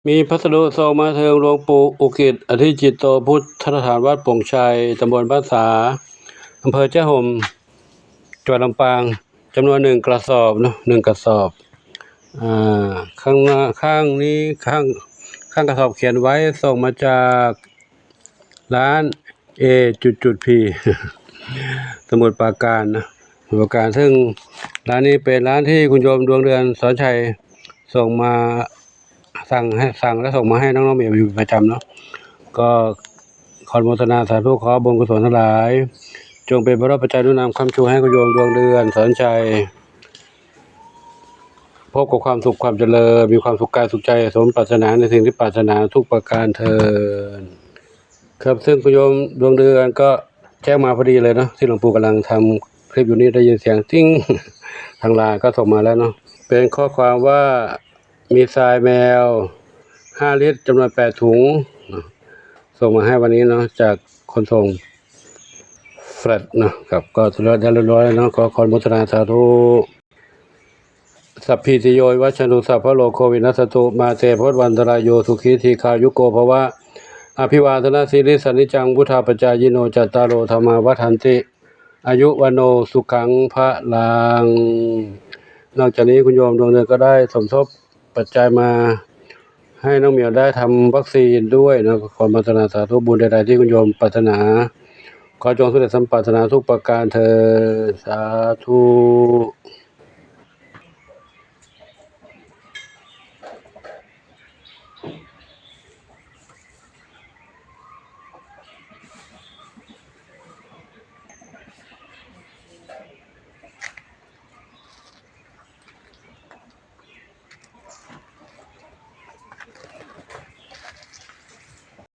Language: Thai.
มีพัสดุส่งมาถึงหลวงปู่อุกิจ อธิจิตโต พุทธสถานวัดโป่งชัย ตำบลบ้านสา อำเภอเจ้าห่ม จังหวัดลำปาง จำนวน1 กระสอบเนาะ1 กระสอบ ข้างหน้าข้างนี้ข้างกระสอบเขียนไว้ส่งมาจากร้าน A.P สมุทรปราการนะสมุทรปราการซึ่งร้านนี้เป็นร้านที่คุณโยมดวงเดือนสอนชัยส่งมาสั่งและส่งมาให้น้องๆเหมียวอยู่ประจำเนาะก็ขออนุโมทนาสาธุขอบุญกุศลทั้งหลายจงเป็นพระปัจจัยหนุนนำคำชูให้คุณโยมดวงเดือนสอนชัยพบกับความสุขความเจริญมีความสุขกายสุขใจสมปรารถนาในสิ่งที่ปรารถนาทุกประการเทินครับซึ่งคุณโยมดวงเดือนก็แจ้งมาพอดีเลยเนาะที่หลวงปู่กำลังทำคลิปอยู่นี่ได้ยินเสียงติ้งทางไลน์ก็ส่งมาแล้วเนาะเป็นข้อความว่ามีทรายแมว5 ลิตรจำนวน8 ถุงส่งมาให้วันนี้เนาะจากคนส่งแฟลตนะครับก็เรียบร้อยแล้วเนาะขออนุโมทนาสาธุสัพพิติโยวัชนุสัพพะโลโควินัสตุมาเตภวัตวันตรายโยสุขีทีคายุโกภวะอภิวาทนาสิริสนิจังพุทธาปัจจายโนจัตตารโอธรรมาวัฏันติอายุวโนสุขังพระลังนอกจากนี้คุณโยมดวงเดือนก็ได้สมทบปัจจัยมาให้น้องเหมียวได้ทำวัคซีนด้วยนะขออนุโมทนาสาธุบุญใดๆที่คุณโยมปรารถนาขอจงสำเร็จสมปรารถนาทุกประการเถิดสาธุ